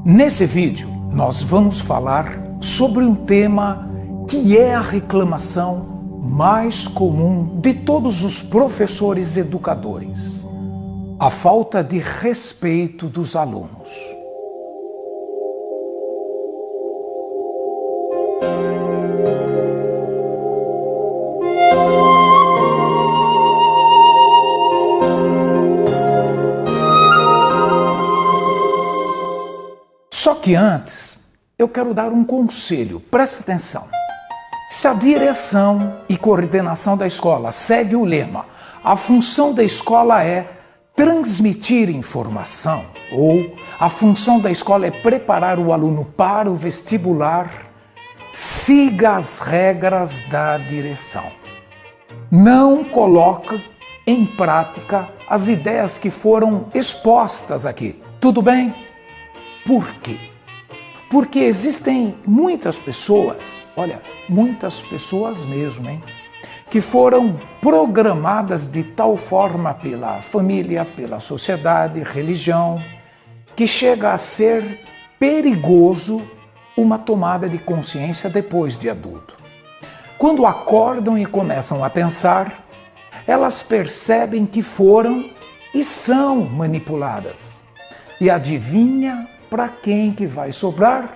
Nesse vídeo, nós vamos falar sobre um tema que é a reclamação mais comum de todos os professores educadores: a falta de respeito dos alunos. Só que antes, eu quero dar um conselho, presta atenção. Se a direção e coordenação da escola segue o lema, a função da escola é transmitir informação, ou a função da escola é preparar o aluno para o vestibular, siga as regras da direção. Não coloque em prática as ideias que foram expostas aqui, tudo bem? Por quê? Porque existem muitas pessoas, olha, muitas pessoas mesmo, que foram programadas de tal forma pela família, pela sociedade, religião, que chega a ser perigoso uma tomada de consciência depois de adulto. Quando acordam e começam a pensar, elas percebem que foram e são manipuladas. E adivinha para quem que vai sobrar?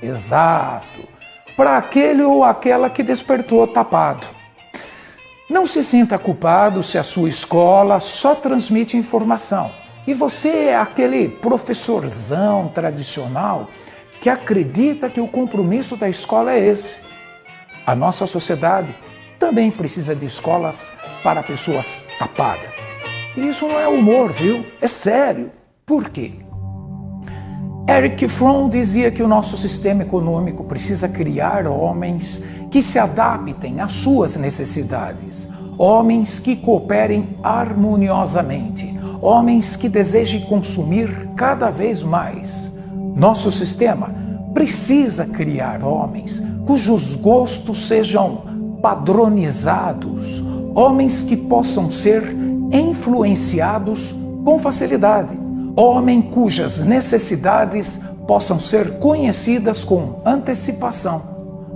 Exato, para aquele ou aquela que despertou tapado. Não se sinta culpado se a sua escola só transmite informação e você é aquele professorzão tradicional que acredita que o compromisso da escola é esse. A nossa sociedade também precisa de escolas para pessoas tapadas. E isso não é humor, viu? É sério. Por quê? Erich Fromm dizia que o nosso sistema econômico precisa criar homens que se adaptem às suas necessidades, homens que cooperem harmoniosamente, homens que desejem consumir cada vez mais. Nosso sistema precisa criar homens cujos gostos sejam padronizados, homens que possam ser influenciados com facilidade. Homem cujas necessidades possam ser conhecidas com antecipação.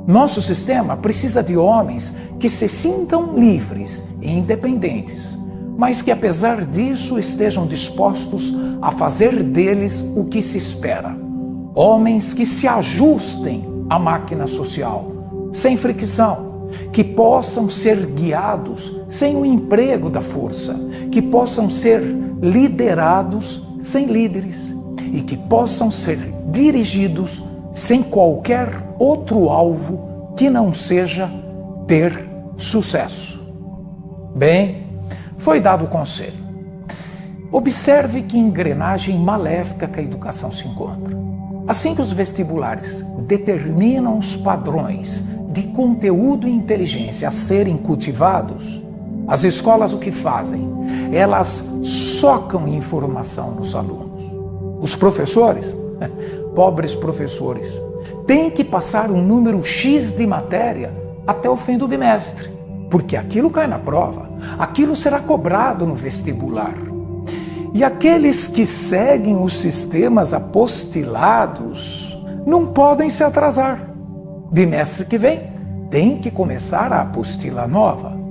Nosso sistema precisa de homens que se sintam livres e independentes, mas que apesar disso estejam dispostos a fazer deles o que se espera. Homens que se ajustem à máquina social, sem fricção, que possam ser guiados sem o emprego da força, que possam ser liderados sem líderes e que possam ser dirigidos sem qualquer outro alvo que não seja ter sucesso. Bem, foi dado o conselho. Observe que engrenagem maléfica que a educação se encontra. Assim que os vestibulares determinam os padrões de conteúdo e inteligência a serem cultivados, as escolas o que fazem? Elas socam informação nos alunos. Os professores, pobres professores, têm que passar um número X de matéria até o fim do bimestre, porque aquilo cai na prova, aquilo será cobrado no vestibular. E aqueles que seguem os sistemas apostilados não podem se atrasar. Bimestre que vem tem que começar a apostila nova.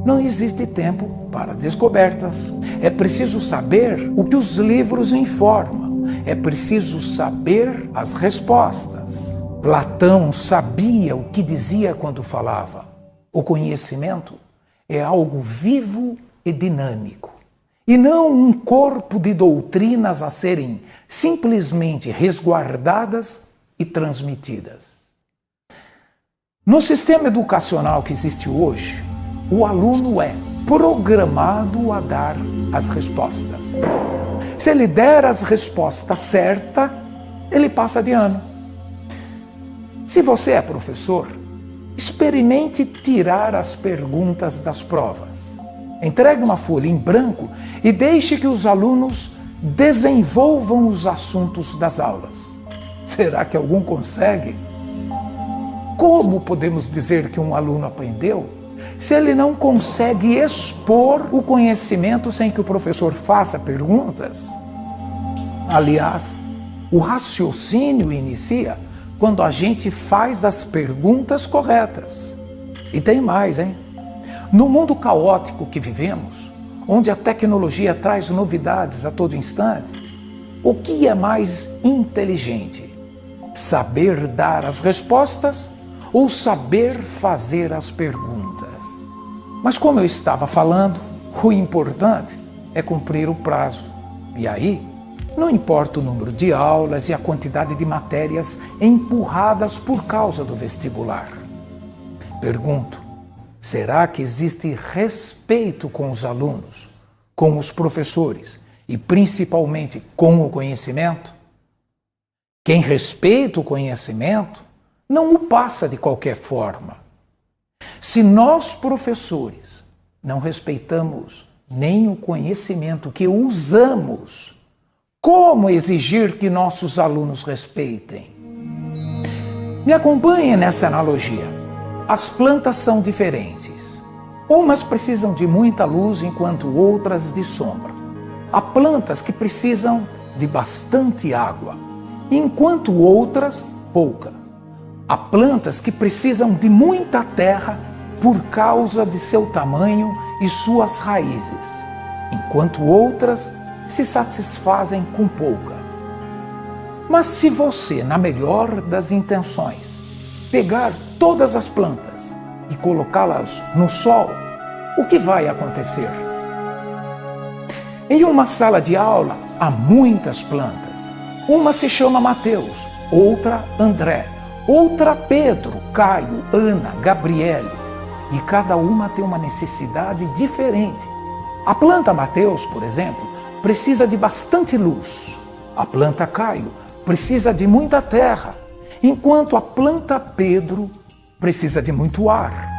Não existe tempo para descobertas. É preciso saber o que os livros informam. É preciso saber as respostas. Platão sabia o que dizia quando falava. O conhecimento é algo vivo e dinâmico, e não um corpo de doutrinas a serem simplesmente resguardadas e transmitidas. No sistema educacional que existe hoje, o aluno é programado a dar as respostas. Se ele der as respostas certas, ele passa de ano. Se você é professor, experimente tirar as perguntas das provas. Entregue uma folha em branco e deixe que os alunos desenvolvam os assuntos das aulas. Será que algum consegue? Como podemos dizer que um aluno aprendeu se ele não consegue expor o conhecimento sem que o professor faça perguntas? Aliás, O raciocínio inicia quando a gente faz as perguntas corretas. E tem mais, hein? No mundo caótico que vivemos, onde a tecnologia traz novidades a todo instante, o que é mais inteligente? Saber dar as respostas ou saber fazer as perguntas? Mas como eu estava falando, o importante é cumprir o prazo. E aí, não importa o número de aulas e a quantidade de matérias empurradas por causa do vestibular. Pergunto, será que existe respeito com os alunos, com os professores e principalmente com o conhecimento? Quem respeita o conhecimento não o passa de qualquer forma. Se nós, professores, não respeitamos nem o conhecimento que usamos, como exigir que nossos alunos respeitem? Me acompanhem nessa analogia. As plantas são diferentes. Umas precisam de muita luz, enquanto outras de sombra. Há plantas que precisam de bastante água, enquanto outras pouca. Há plantas que precisam de muita terra por causa de seu tamanho e suas raízes, enquanto outras se satisfazem com pouca. Mas se você, na melhor das intenções, pegar todas as plantas e colocá-las no sol, o que vai acontecer? Em uma sala de aula há muitas plantas. Uma se chama Mateus, outra André, outra Pedro, Caio, Ana, Gabriele. E cada uma tem uma necessidade diferente. A planta Mateus, por exemplo, precisa de bastante luz. A planta Caio precisa de muita terra, enquanto a planta Pedro precisa de muito ar.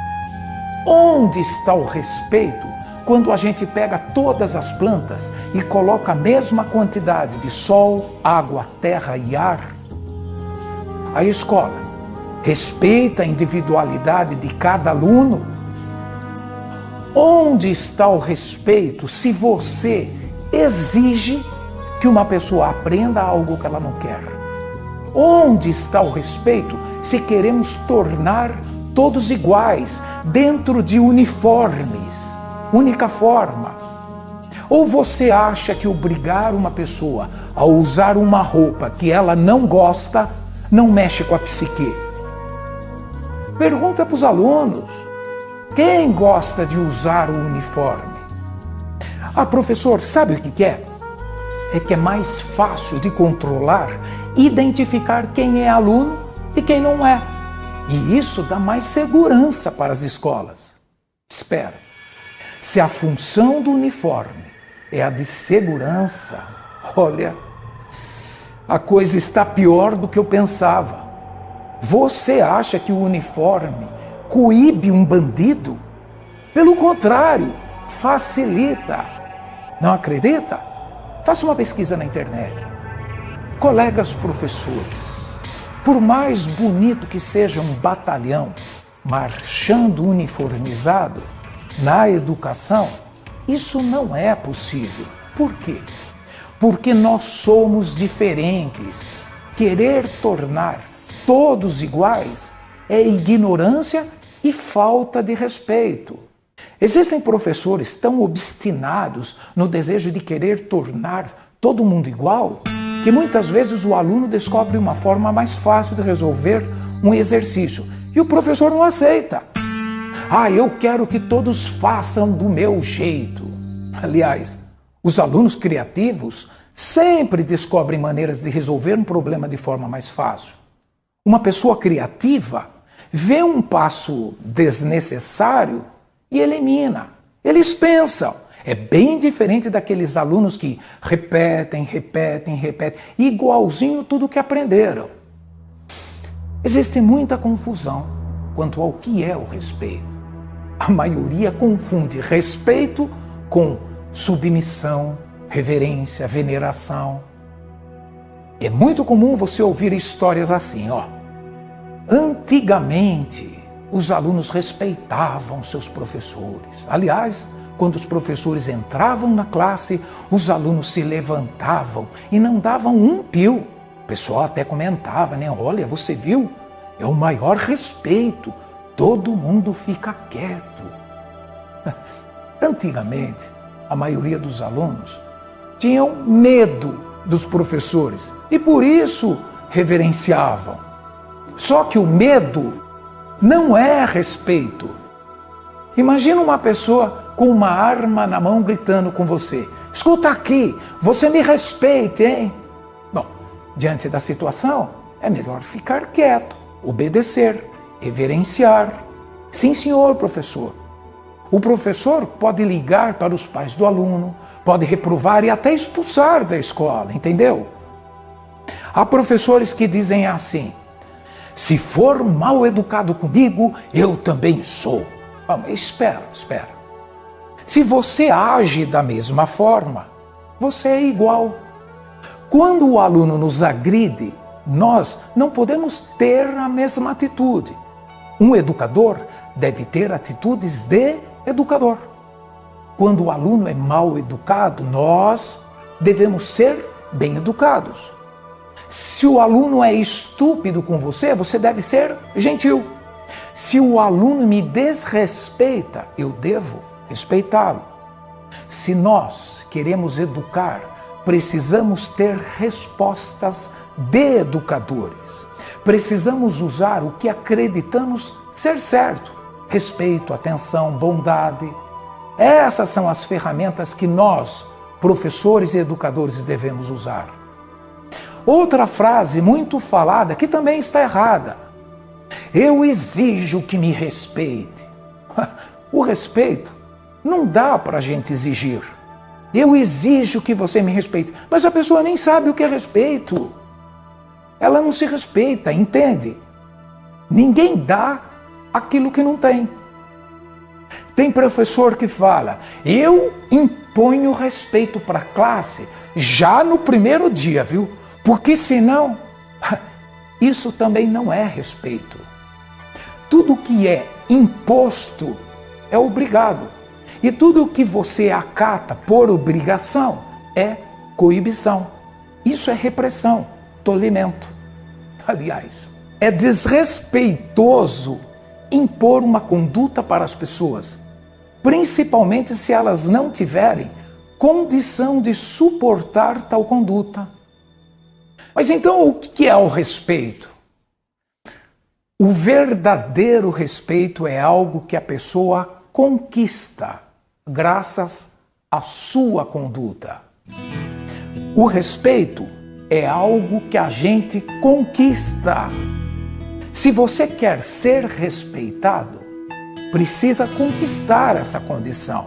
Onde está o respeito quando a gente pega todas as plantas e coloca a mesma quantidade de sol, água, terra e ar? A escola respeita a individualidade de cada aluno? Onde está o respeito se você exige que uma pessoa aprenda algo que ela não quer? Onde está o respeito se queremos tornar todos iguais dentro de uniformes, única forma? Ou você acha que obrigar uma pessoa a usar uma roupa que ela não gosta não mexe com a psique? Pergunta para os alunos. Quem gosta de usar o uniforme? Ah, professor, sabe o que é? É que é mais fácil de controlar, identificar quem é aluno e quem não é. E isso dá mais segurança para as escolas. Espera, se a função do uniforme é a de segurança, olha, a coisa está pior do que eu pensava. Você acha que o uniforme coíbe um bandido? Pelo contrário, facilita. Não acredita? Faça uma pesquisa na internet. Colegas professores, por mais bonito que seja um batalhão marchando uniformizado, na educação, isso não é possível. Por quê? Porque nós somos diferentes. Querer tornar todos iguais é ignorância e falta de respeito. Existem professores tão obstinados no desejo de querer tornar todo mundo igual que muitas vezes o aluno descobre uma forma mais fácil de resolver um exercício e o professor não aceita. Ah, eu quero que todos façam do meu jeito. Aliás, os alunos criativos sempre descobrem maneiras de resolver um problema de forma mais fácil. Uma pessoa criativa vê um passo desnecessário e elimina. Eles pensam. É bem diferente daqueles alunos que repetem, igualzinho tudo que aprenderam. Existe muita confusão quanto ao que é o respeito. A maioria confunde respeito com submissão, reverência, veneração. É muito comum você ouvir histórias assim, ó. Antigamente, os alunos respeitavam seus professores. Aliás, quando os professores entravam na classe, os alunos se levantavam e não davam um pio. O pessoal até comentava, né? Olha, você viu? É o maior respeito. Todo mundo fica quieto. Antigamente, a maioria dos alunos tinham medo dos professores e por isso reverenciavam. Só que o medo não é respeito. Imagina uma pessoa com uma arma na mão gritando com você: escuta aqui, você me respeite, hein? Bom, diante da situação, é melhor ficar quieto, obedecer, reverenciar. Sim, senhor professor. O professor pode ligar para os pais do aluno, pode reprovar e até expulsar da escola, entendeu? Há professores que dizem assim: se for mal educado comigo, eu também sou. Ah, mas espera. Se você age da mesma forma, você é igual. Quando o aluno nos agride, nós não podemos ter a mesma atitude. Um educador deve ter atitudes de educador. Quando o aluno é mal educado, nós devemos ser bem educados. Se o aluno é estúpido com você, você deve ser gentil. Se o aluno me desrespeita, eu devo respeitá-lo. Se nós queremos educar, precisamos ter respostas de educadores. Precisamos usar o que acreditamos ser certo: respeito, atenção, bondade. Essas são as ferramentas que nós, professores e educadores, devemos usar. Outra frase muito falada, que também está errada: eu exijo que me respeite. O respeito não dá para a gente exigir. Eu exijo que você me respeite. Mas a pessoa nem sabe o que é respeito. Ela não se respeita, entende? Ninguém dá aquilo que não tem. Tem professor que fala: eu imponho respeito para a classe já no primeiro dia, viu? Porque senão, isso também não é respeito. Tudo que é imposto é obrigado. E tudo que você acata por obrigação é coibição. Isso é repressão, tolimento. Aliás, é desrespeitoso impor uma conduta para as pessoas, principalmente se elas não tiverem condição de suportar tal conduta. Mas então o que é o respeito? O verdadeiro respeito é algo que a pessoa conquista graças à sua conduta. O respeito é algo que a gente conquista. Se você quer ser respeitado, precisa conquistar essa condição.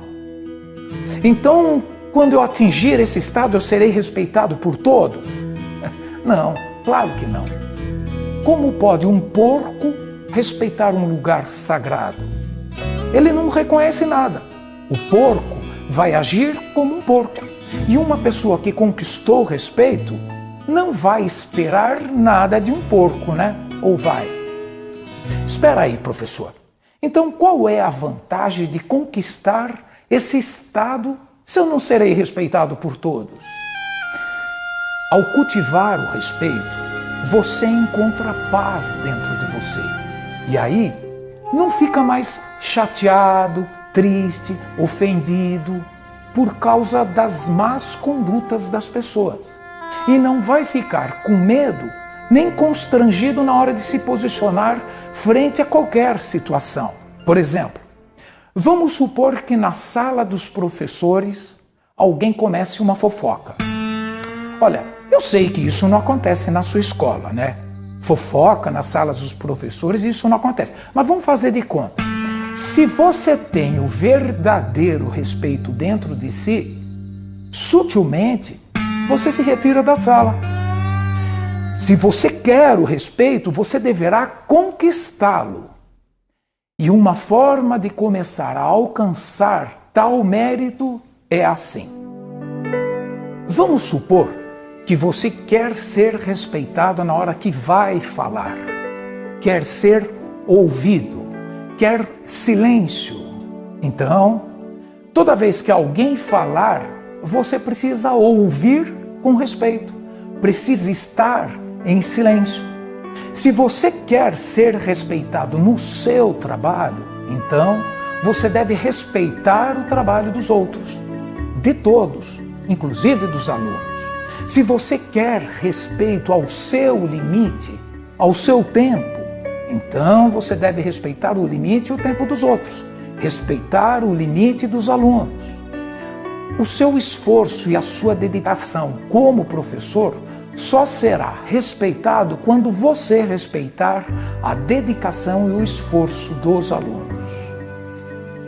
Então, quando eu atingir esse estado, eu serei respeitado por todos? Não, claro que não. Como pode um porco respeitar um lugar sagrado? Ele não reconhece nada. O porco vai agir como um porco. E uma pessoa que conquistou o respeito não vai esperar nada de um porco, né? Ou vai? Espera aí, professor. Então, qual é a vantagem de conquistar esse estado se eu não serei respeitado por todos? Ao cultivar o respeito, você encontra paz dentro de você. E aí, não fica mais chateado, triste, ofendido por causa das más condutas das pessoas. E não vai ficar com medo nem constrangido na hora de se posicionar frente a qualquer situação. Por exemplo, vamos supor que na sala dos professores alguém comece uma fofoca. Olha, eu sei que isso não acontece na sua escola, né? Fofoca nas salas dos professores, isso não acontece. Mas vamos fazer de conta. Se você tem o verdadeiro respeito dentro de si, sutilmente você se retira da sala. Se você quer o respeito, você deverá conquistá-lo. E uma forma de começar a alcançar tal mérito é assim. Vamos supor que você quer ser respeitado na hora que vai falar, quer ser ouvido, quer silêncio. Então, toda vez que alguém falar, você precisa ouvir com respeito, precisa estar em silêncio. Se você quer ser respeitado no seu trabalho, então você deve respeitar o trabalho dos outros, de todos, inclusive dos alunos. Se você quer respeito ao seu limite, ao seu tempo, então você deve respeitar o limite e o tempo dos outros, respeitar o limite dos alunos. O seu esforço e a sua dedicação como professor só será respeitado quando você respeitar a dedicação e o esforço dos alunos.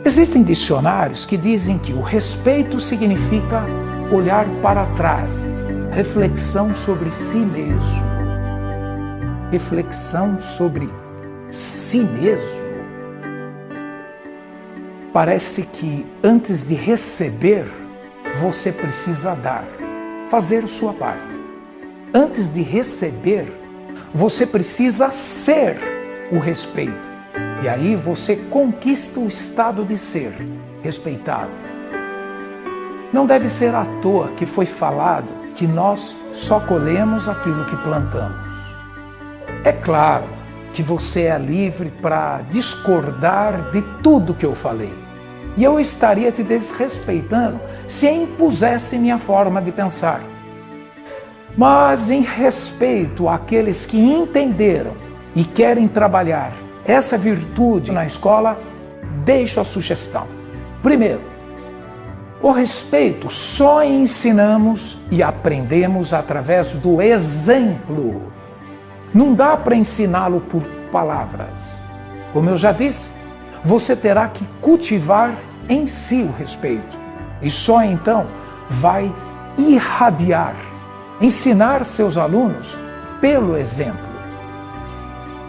Existem dicionários que dizem que o respeito significa olhar para trás, reflexão sobre si mesmo. Reflexão sobre si mesmo. Parece que antes de receber, você precisa dar, fazer sua parte. Antes de receber, você precisa ser o respeito. E aí você conquista o estado de ser respeitado. Não deve ser à toa que foi falado que nós só colhemos aquilo que plantamos. É claro que você é livre para discordar de tudo que eu falei. E eu estaria te desrespeitando se impusesse minha forma de pensar. Mas em respeito àqueles que entenderam e querem trabalhar essa virtude na escola, deixo a sugestão. Primeiro, o respeito só ensinamos e aprendemos através do exemplo. Não dá para ensiná-lo por palavras. Como eu já disse, você terá que cultivar em si o respeito. E só então vai irradiar, ensinar seus alunos pelo exemplo.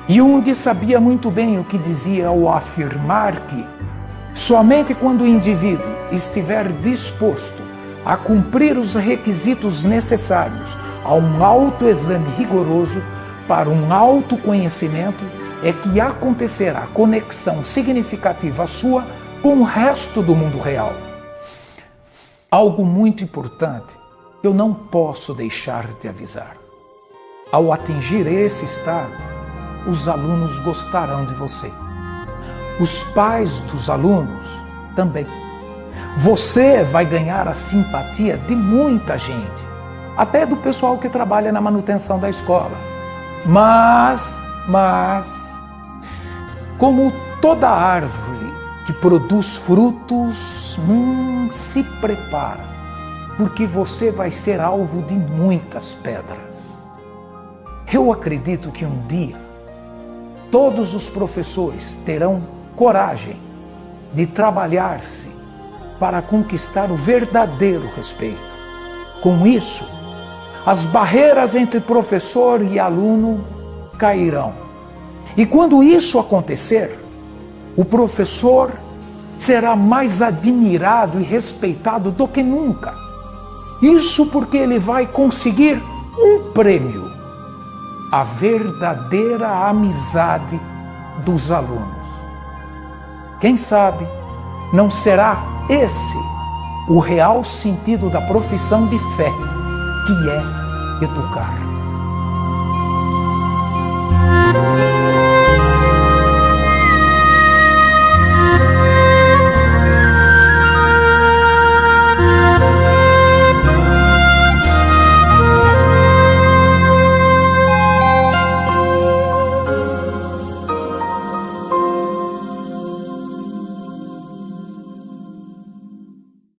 Jung sabia muito bem o que dizia ao afirmar que somente quando o indivíduo estiver disposto a cumprir os requisitos necessários a um autoexame rigoroso para um autoconhecimento é que acontecerá conexão significativa sua com o resto do mundo real. Algo muito importante eu não posso deixar de avisar. Ao atingir esse estado, os alunos gostarão de você. Os pais dos alunos também. Você vai ganhar a simpatia de muita gente, até do pessoal que trabalha na manutenção da escola. Mas, como toda árvore que produz frutos, se prepara, porque você vai ser alvo de muitas pedras. Eu acredito que um dia todos os professores terão coragem de trabalhar-se para conquistar o verdadeiro respeito. Com isso, as barreiras entre professor e aluno cairão. E quando isso acontecer, o professor será mais admirado e respeitado do que nunca. Isso porque ele vai conseguir um prêmio: a verdadeira amizade dos alunos. Quem sabe não será esse o real sentido da profissão de fé, que é educar.